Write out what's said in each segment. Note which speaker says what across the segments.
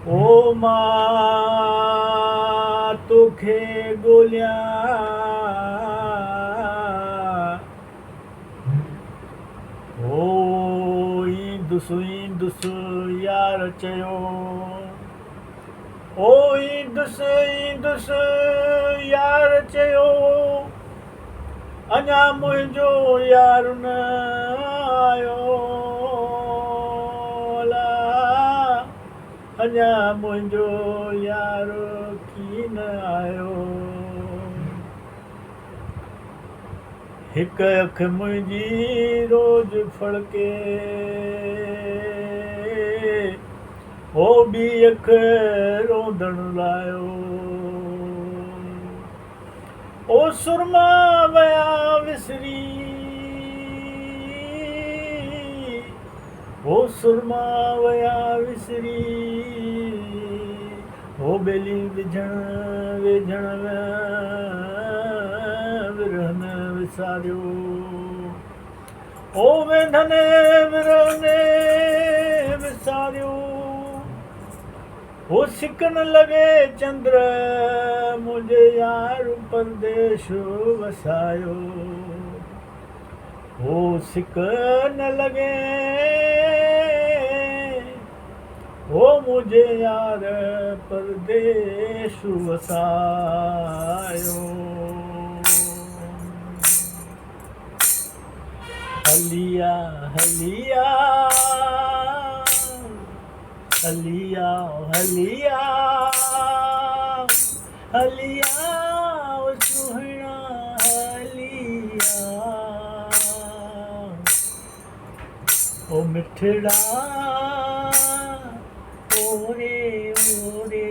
Speaker 1: ओ मां तोखे ॻोल्हियां ओ ईंदुसि यार चयो ओ ईंदुसि यार चयो अञा मुंहिंजो यार न आयो अञा मुंहिंजो यार कीन आयो हिकु अखि मुंहिंजी रोज़ फड़के ओ ॿी अखि रोंदण लायो ओ सुरमा वया विसरी ओ सुरमा वया विसरी ओ बेली विझण विरहन विसारियो ओ वेंधन विरहन विसारियो ओ सिक न लॻे चंद्र मुंहिंजे यार परदेश वसायो ओ सिक न लॻे ओ मुंहिंजे यार परदेश वसायो हलिया हलिया हलिया हलिया हलिया ओ सुहिणा हलिया ओ मिठड़ा ओरे ओरे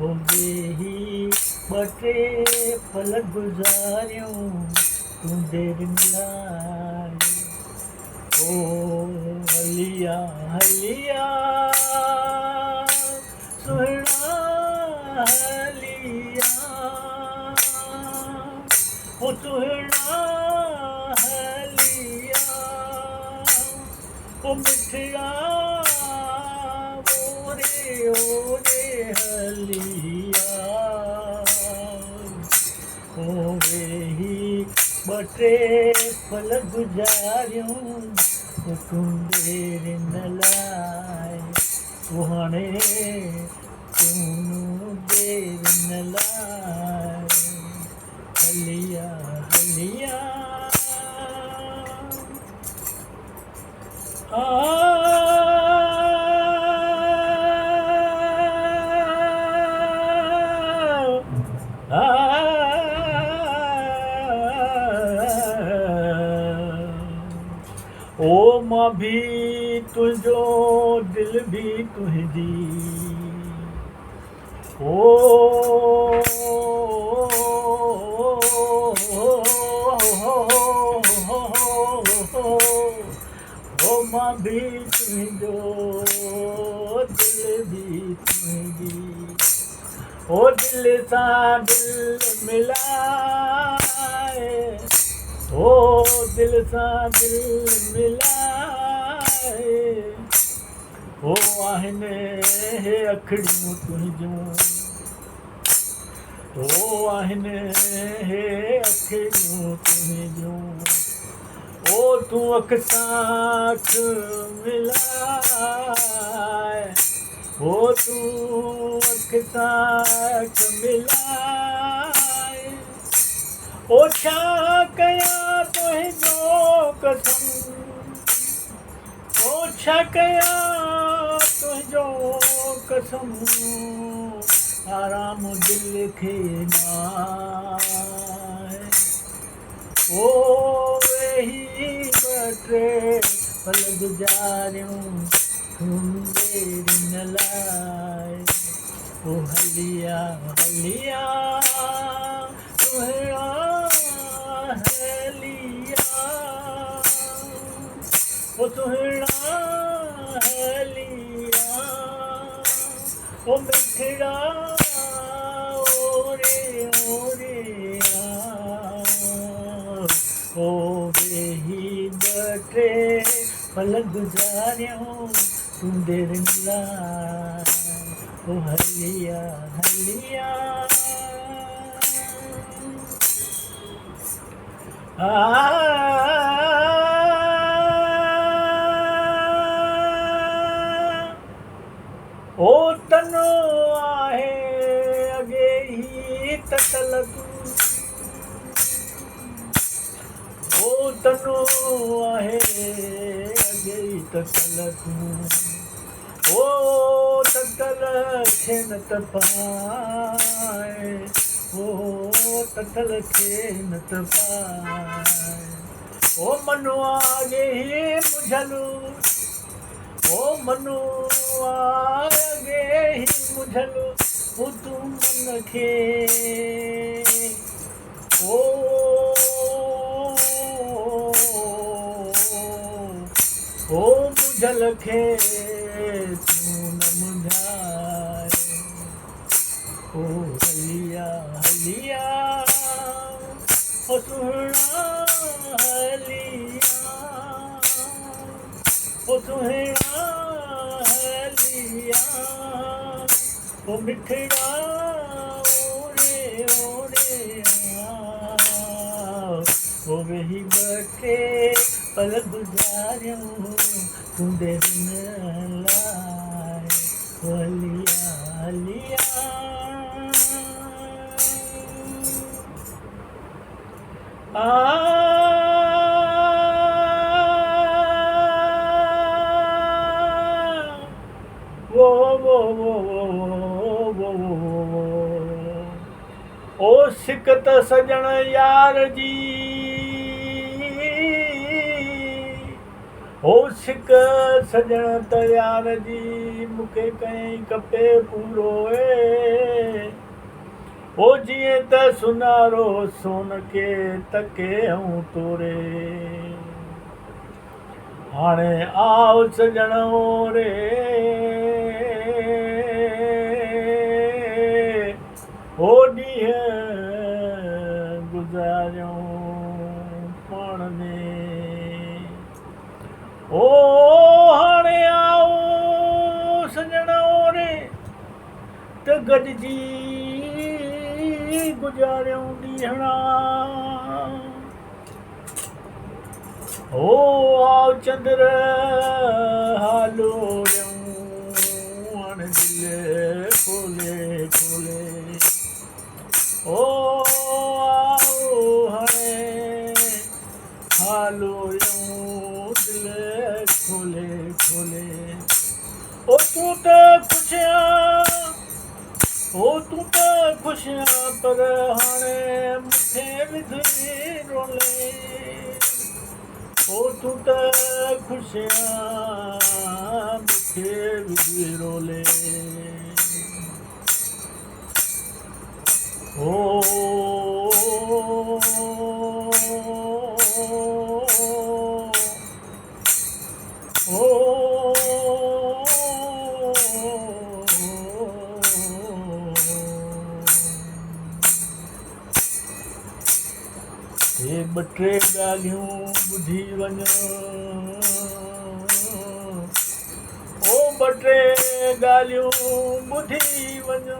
Speaker 1: ओ बेही ॿटे पल गुज़ारियूं तूं देर मिलाए ओ हलिया हलिया सुहिणा हलिया ओ सुहिणा हलिया ओ मिठड़ा ओरे ओरे हलिया ओ वेही ॿटे पल गुज़ारियूं तूं देर न लाइ ओ हाणे तूं देर न लाइ हलिया हलिया ओ मां भी तुंहिंजो दिल भी तुंहिंजी ओ मां भी तुंहिंजो दिल भी तुंहिंजी ओ दिल सां दिल मिलाए ओ दिल सां दिल मिलाए ओ आहिनि हे अखड़ियूं तुंहिंजूं ओ आहिनि हे अखड़ियूं तुंहिंजूं ओ तूं अख सां अख मिलाए ओ तूं अख सां अख मिलाए ओ छा कयां तुंहिंजो कसम ओ छा कयां तुंहिंजो कसम आराम दिल खे नाहे ओ वेही ॿटे पल गुज़ारियूं तूं देर न लाइ ओ हलिया हलिया सुहिणा हलिया ओ सुहिणा हलिया ओ मिठड़ा ओरे ओरे ओ वेही बटे पल गुजारियूं तूं देर लाइ ओ हलिया हलिया ओ तनो आहे अॻे ही ततल तूं ओ तनो आहे अॻे ही ततल तूं ओ ततल खे न तपाए ओ ततल खे न तपाए ओ मनो आगे ही मुझलू ओ मनो आगे ही मुझलू ओ तू मन खे ओ मुझल खे तू न मुझाए ओ हलिया हलिया ओ सुहिणा हलिया ओ सुहिणा हलिया ओ मिठड़ा ओरे ओरे ओ वेही बटे पल गुजारियूं तूं देर न लाइ ओ हलिया हलिया वो ओ सिकत सजण यार जी ओ सिक सजण त यार जी मूंखे कहीं खपे पूरो ओ जीअं त सुनारो सोन खे तके ऐं तोरे हाणे आओ सजण रे ओ ॾींहं गुज़ारियूं पाण में ओ हाणे आओ सजण रे त गॾिजी गुज़ारियूं ॾींहणा ओ आओ चंद्र हालो हाणे दिल खोले खोले ओ आओ हाणे हालो दिल खोले खोले ओ तूं त ख़ुशियां पर हाणे मूंखे विझी रोले ओ तूं त ख़ुशियां मूंखे विझी रोले हे ॿ टे ॻाल्हियूं ॿुधी वञो ओ ॿ टे ॻाल्हियूं ॿुधी वञो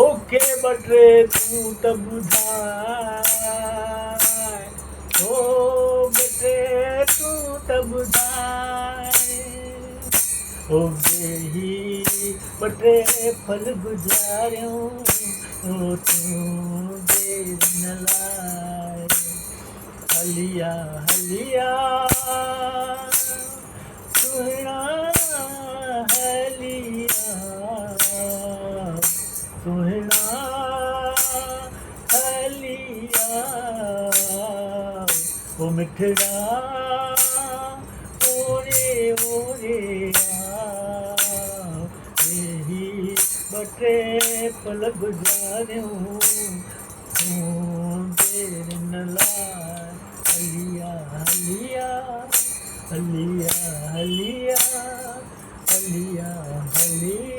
Speaker 1: ओके ॿ टे तूं त ॿुधाए ओ ॿ टे तूं त ॿुधाए ओ वेही ॿ टे पल गुज़ारियूं ओ तूं देर न लाइ हलिया हलिया सुहिणा हलिया सुहिणा हलिया ओ मिठड़ा ओरे ओरे यही ॿ टे पल गुज़ारियूं देर न लाइ हलिया हलिया हलिया हलिया हलिया हलिया